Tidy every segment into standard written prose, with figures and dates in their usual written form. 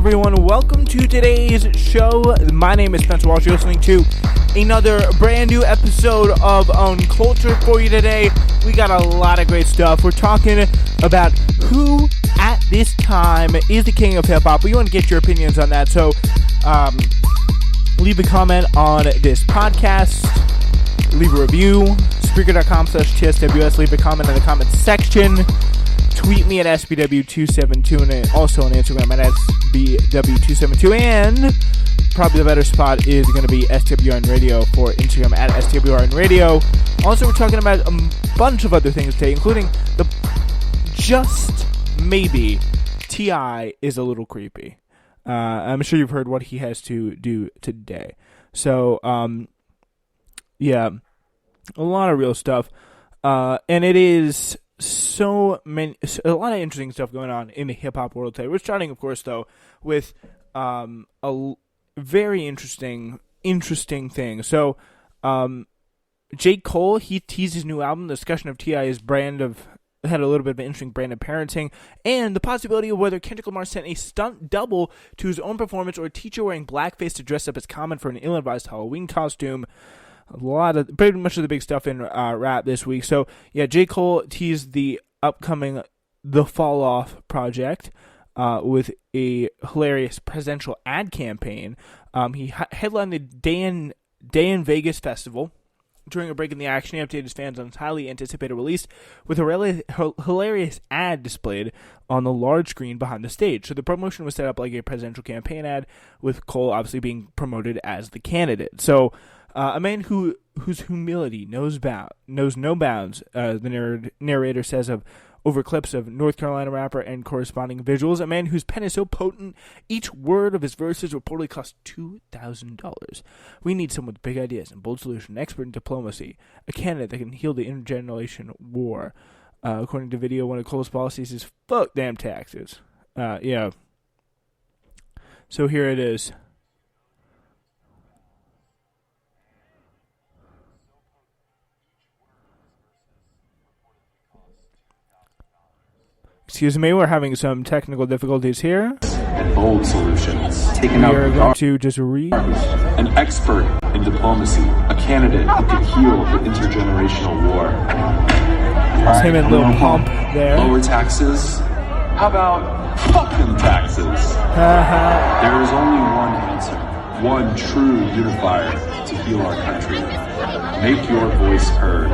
everyone? Welcome to today's show. My name is Spencer Walsh. You're listening to another brand new episode of Uncultured for you today. We got a lot of great stuff. We're talking about who at this time is the king of hip-hop. We want to get your opinions on that, so leave a comment on this podcast. Leave a review. Spreaker.com/TSWS. Leave a comment in the comments section. Tweet me at SBW272 and also on Instagram at SBW272. And probably the better spot is going to be SWRN Radio for Instagram at SWRN Radio. Also, we're talking about a bunch of other things today, including the just maybe T.I. is a little creepy. I'm sure you've heard what he has to do today. So, yeah, a lot of real stuff. And it is a lot of interesting stuff going on in the hip-hop world today. We're starting, of course, though, with a very interesting thing. So, J. Cole, he teased his new album. The discussion of T.I.'s had a little bit of an interesting brand of parenting, and the possibility of whether Kendrick Lamar sent a stunt double to his own performance or a teacher wearing blackface to dress up as Common for an ill-advised Halloween costume. Pretty much of the big stuff in rap this week. So, yeah, J. Cole teased the upcoming The Fall Off project with a hilarious presidential ad campaign. He headlined the Day in Vegas festival. During a break in the action, he updated his fans on his highly anticipated release with a hilarious ad displayed on the large screen behind the stage. So the promotion was set up like a presidential campaign ad, with Cole obviously being promoted as the candidate. So a man whose humility knows no bounds, the narrator says over clips of North Carolina rapper and corresponding visuals. A man whose pen is so potent, each word of his verses reportedly cost $2,000. We need someone with big ideas and bold solutions, an expert in diplomacy, a candidate that can heal the intergeneration war. According to video, one of Cole's policies is fuck damn taxes. Yeah. So here it is. Excuse me, we're having some technical difficulties here. And bold solutions. We are going to just read. An expert in diplomacy, a candidate who can heal the intergenerational war. That's him and Lil Pump there. Lower taxes? How about fuck them taxes? There is only one answer, one true unifier to heal our country. Make your voice heard.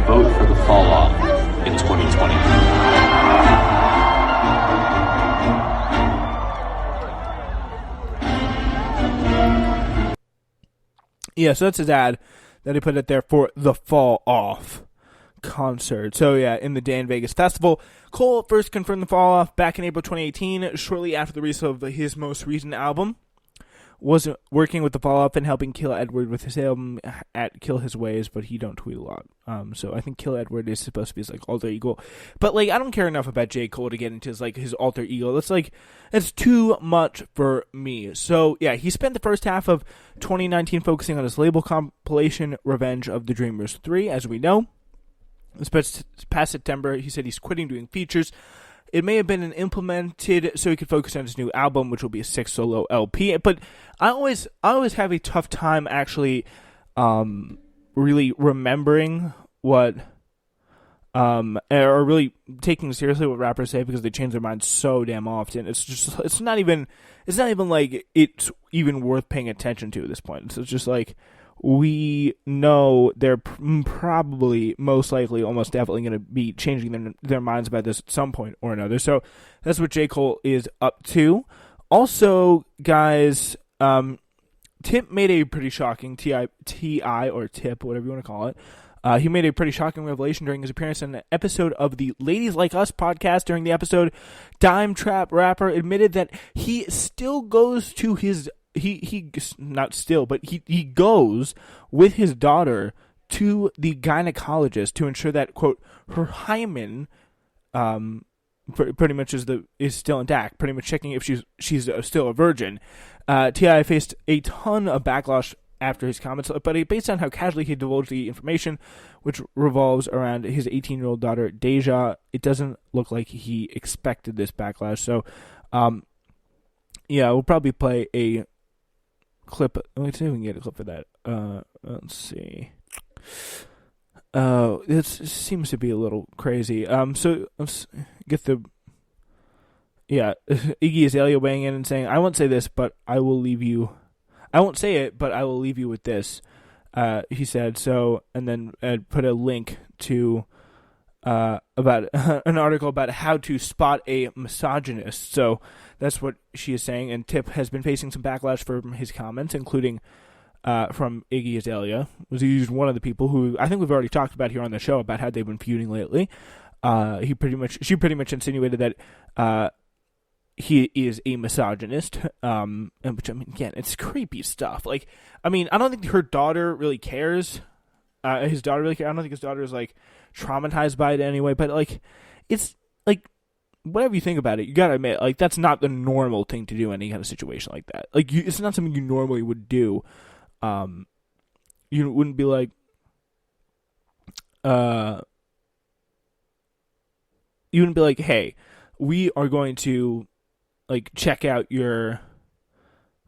Vote for the fall off in 2020. Yeah, so that's his ad that he put it there for the Fall Off concert. So yeah, in the Day in Vegas festival, Cole first confirmed the Fall Off back in April 2018, shortly after the release of his most recent album. Was working with the Fall Off and helping Kill Edward with his album at Kill His Ways, but he don't tweet a lot. So I think Kill Edward is supposed to be his like alter ego. But like I don't care enough about J. Cole to get into his alter ego. That's too much for me. So yeah, he spent the first half of 2019 focusing on his label compilation Revenge of the Dreamers 3, as we know. This past September, he said he's quitting doing features. It may have been implemented so he could focus on his new album, which will be a 6 solo LP. But I always have a tough time actually really remembering what or really taking seriously what rappers say, because they change their minds so damn often. It's not even like it's even worth paying attention to at this point. It's just like, we know they're probably, most likely, almost definitely going to be changing their minds about this at some point or another. So that's what J. Cole is up to. Also, guys, Tip made a pretty shocking T.I. or Tip, whatever you want to call it. He made a pretty shocking revelation during his appearance on an episode of the Ladies Like Us podcast. During the episode, Dime Trap Rapper admitted that he still goes to his... He goes with his daughter to the gynecologist to ensure that, quote, her hymen pretty much is still intact, pretty much checking if she's still a virgin. T.I. faced a ton of backlash after his comments, but based on how casually he divulged the information, which revolves around his 18-year-old daughter, Deja, it doesn't look like he expected this backlash. So, Yeah, we'll probably play a clip. Let's see if we can get a clip of that. Let's see. It seems to be a little crazy. So let's get the. Yeah, Iggy Azalea weighing in and saying, "I won't say this, but I will leave you. I won't say it, but I will leave you with this." He said so, and then put a link to about an article about how to spot a misogynist. So that's what she is saying. And Tip has been facing some backlash from his comments, including from Iggy Azalea. He's one of the people who I think we've already talked about here on the show about how they've been feuding lately. She pretty much insinuated that he is a misogynist, which, I mean, again, it's creepy stuff. Like, I mean, I don't think her daughter really cares. His daughter really cares. I don't think his daughter is, like, traumatized by it anyway, but, like, it's, like, whatever you think about it, you gotta admit, like, that's not the normal thing to do in any kind of situation like that. Like, it's not something you normally would do. You wouldn't be like, hey, we are going to, like, check out your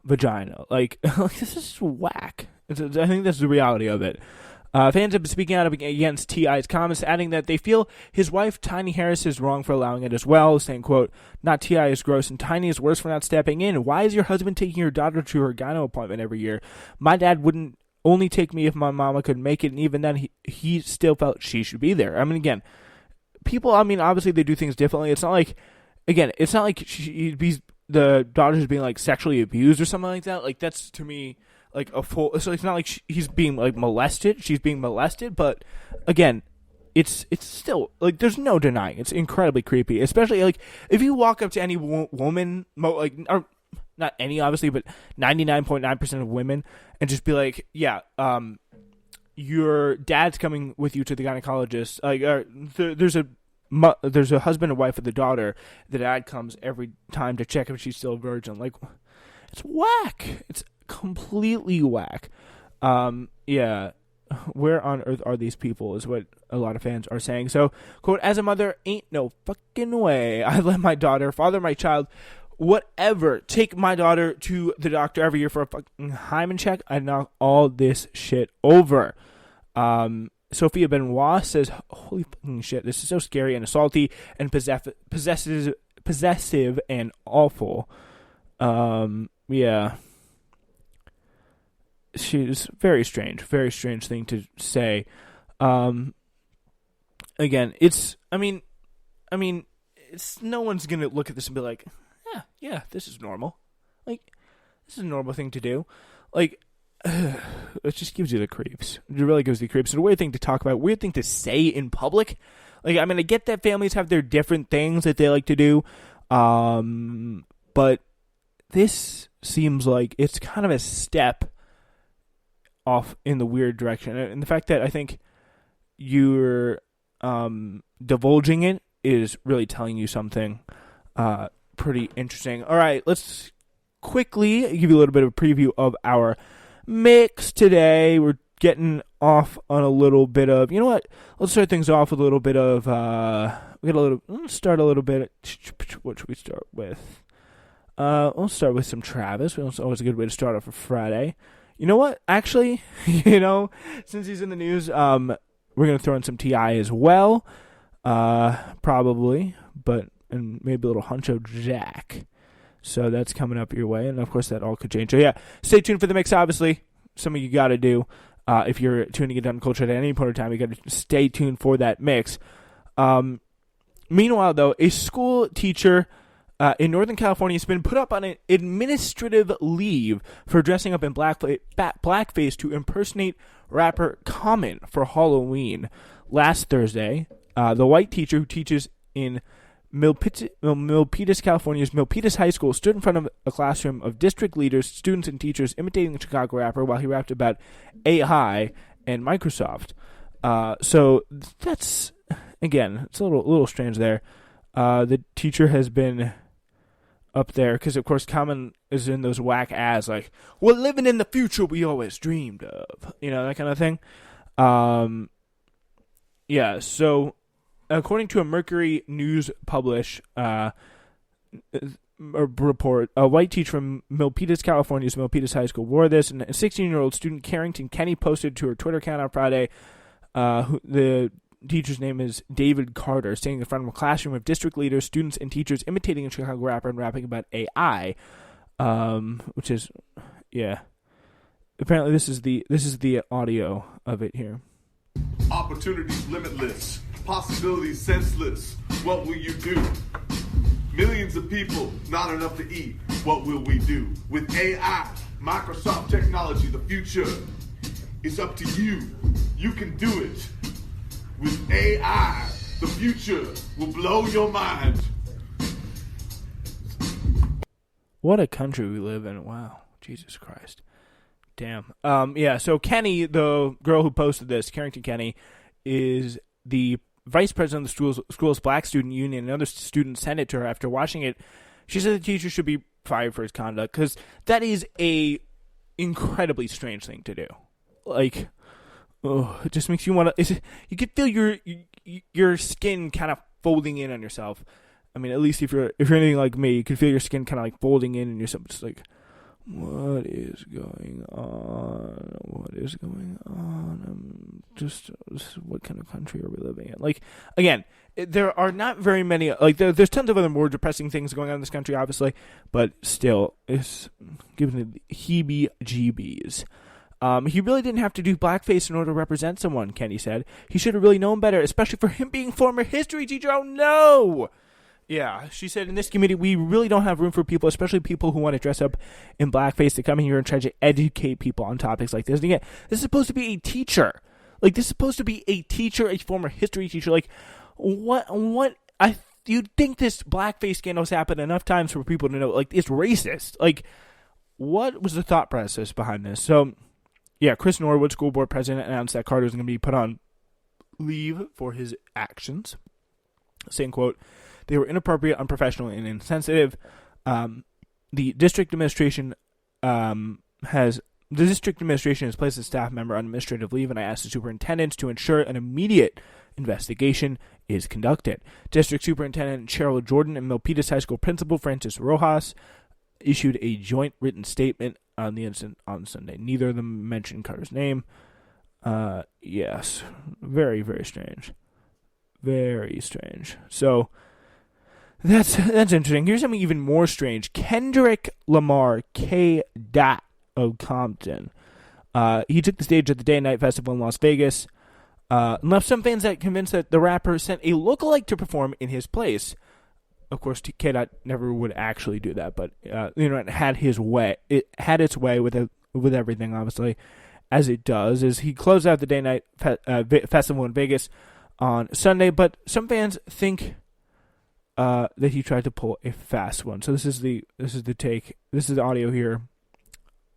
vagina. Like this is whack. I think that's the reality of it. Fans have been speaking out against T.I.'s comments, adding that they feel his wife, Tiny Harris, is wrong for allowing it as well, saying, quote, "Not T.I. is gross and Tiny is worse for not stepping in. Why is your husband taking your daughter to her gyno appointment every year? My dad wouldn't only take me if my mama could make it, and even then he still felt she should be there." I mean, again, people, I mean, obviously they do things differently. It's not like, again, it's not like the daughter's being, like, sexually abused or something like that. Like, that's, to me, like, a full, so it's not like he's being, like, molested. She's being molested, but, again, it's still, like, there's no denying. It's incredibly creepy, especially, like, if you walk up to any woman, like, or not any, obviously, but 99.9% of women, and just be like, yeah, your dad's coming with you to the gynecologist. Like, there's a husband and wife with the daughter. The dad comes every time to check if she's still a virgin. Like, it's whack. It's completely whack. Yeah. Where on earth are these people is what a lot of fans are saying. So, quote, "As a mother, ain't no fucking way I let my daughter father my child. Whatever. Take my daughter to the doctor every year for a fucking hymen check. I knock all this shit over." Sophia Benoit says, "Holy fucking shit, this is so scary and assaulty and possessive and awful." Yeah. She's very strange thing to say. Again, it's, I mean, it's, no one's going to look at this and be like, yeah, this is normal. Like, this is a normal thing to do. Like, it just gives you the creeps. It really gives you the creeps. It's a weird thing to talk about, weird thing to say in public. Like, I mean, I get that families have their different things that they like to do, but this seems like it's kind of a step off in the weird direction. And the fact that I think you're divulging it is really telling you something pretty interesting. All right, let's quickly give you a little bit of a preview of our mix today. We're getting off on a little bit of, you know what? Let's start things off with a little bit of, let's start a little bit. What should we start with? We'll start with some Travis. It's always a good way to start off a Friday. You know what? Actually, since he's in the news, we're going to throw in some T.I. as well. Probably, and maybe a little Huncho Jack. So that's coming up your way, and of course that all could change. So yeah, stay tuned for the mix, obviously. Something you got to do. If you're tuning in on Culture at any point in time, you got to stay tuned for that mix. Meanwhile, though, a school teacher in Northern California has been put up on an administrative leave for dressing up in blackface to impersonate rapper Common for Halloween. Last Thursday, the white teacher who teaches in Milpitas, California's Milpitas High School stood in front of a classroom of district leaders, students, and teachers imitating the Chicago rapper while he rapped about AI and Microsoft. So that's, again, it's a little strange there. The teacher has been up there because, of course, Common is in those whack ads like, "We're living in the future we always dreamed of," that kind of thing. Yeah, so according to a Mercury News publish, report, a white teacher from Milpitas, California's Milpitas High School wore this, and a 16-year-old student, Carrington Kenny, posted to her Twitter account on Friday. The teacher's name is David Carter, standing in front of a classroom of district leaders, students, and teachers imitating a Chicago rapper and rapping about AI, which is, yeah. Apparently, this is the audio of it here. Opportunities limitless, possibilities senseless. What will you do? Millions of people, not enough to eat. What will we do? With AI, Microsoft technology, the future is up to you. You can do it. With AI, the future will blow your mind. What a country we live in. Wow. Jesus Christ. Damn. Yeah, so Kenny, the girl who posted this, Carrington Kenny, is the vice president of the school's Black Student Union. Another student sent it to her after watching it. She said the teacher should be fired for his conduct, because that is a incredibly strange thing to do. Like, it just makes you want to... You could feel your skin kind of folding in on yourself. I mean, at least if you're anything like me, you can feel your skin kind of like folding in and yourself just like... What is going on? What is going on? What kind of country are we living in? Like, again, there are not very many, like, there's tons of other more depressing things going on in this country, obviously, but still, it's giving the heebie-jeebies. He really didn't have to do blackface in order to represent someone, Kenny said. He should have really known better, especially for him being former history teacher. Oh, no! Yeah, she said, in this committee, we really don't have room for people, especially people who want to dress up in blackface, to come in here and try to educate people on topics like this. And again, this is supposed to be a teacher. Like, this is supposed to be a teacher, a former history teacher. Like, you'd think this blackface scandal has happened enough times for people to know, like, it's racist. Like, what was the thought process behind this? So, yeah, Chris Norwood, school board president, announced that Carter was going to be put on leave for his actions, saying, quote, "They were inappropriate, unprofessional, and insensitive. The district administration has placed a staff member on administrative leave, and I asked the superintendents to ensure an immediate investigation is conducted." District Superintendent Cheryl Jordan and Milpitas High School Principal Francis Rojas issued a joint written statement on the incident on Sunday. Neither of them mentioned Carter's name. Yes, very, very strange. Very strange. So... That's interesting. Here's something even more strange. Kendrick Lamar, K. Dot of Compton. He took the stage at the Day and Night Festival in Las Vegas, and left some fans convinced that the rapper sent a lookalike to perform in his place. Of course, K. Dot never would actually do that, but it had his way. It had its way with everything, obviously, as it does. As he closed out the Day and Night Festival in Vegas on Sunday, but some fans think that he tried to pull a fast one. So this is the take. This is the audio here.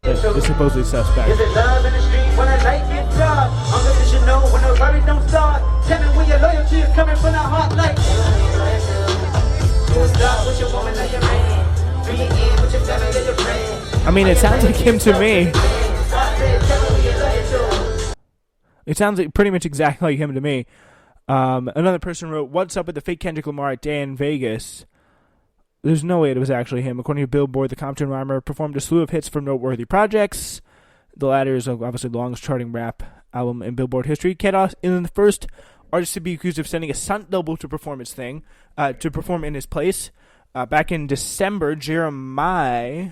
The supposedly suspect. Is it love in the street when a light gets dark? I'm the fish, you know, when the worry don't start. Tell me when your loyalty is coming from the heart like. I mean, it sounds like him to me. It sounds like pretty much exactly like him to me. Another person wrote, "What's up with the fake Kendrick Lamar at Day in Vegas?" There's no way it was actually him. According to Billboard, the Compton rhymer performed a slew of hits from noteworthy projects. The latter is obviously the longest charting rap album in Billboard history. Kedos is the first artist to be accused of sending a stunt double to perform in his place. Back in December, Jeremiah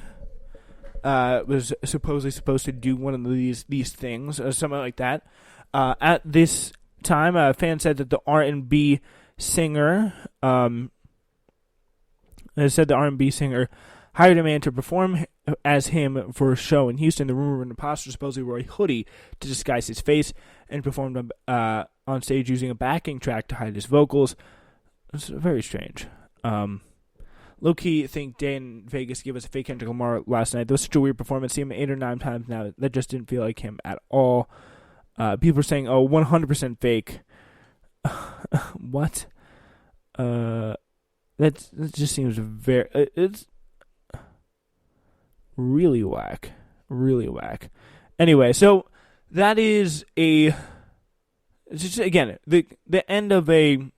was supposedly supposed to do one of these things, or something like that. At this time, a fan said that the R&B singer hired a man to perform as him for a show in Houston. The rumor an imposter supposedly wore a hoodie to disguise his face and performed on stage using a backing track to hide his vocals. It's very strange. Low-key think Day in Vegas gave us a fake Kendrick Lamar last night. That was such a weird performance. See him 8 or 9 times now. That just didn't feel like him at all. People are saying, "Oh, 100% fake." What? That just seems very... it's really whack. Really whack. Anyway, so that is just, again, the end of a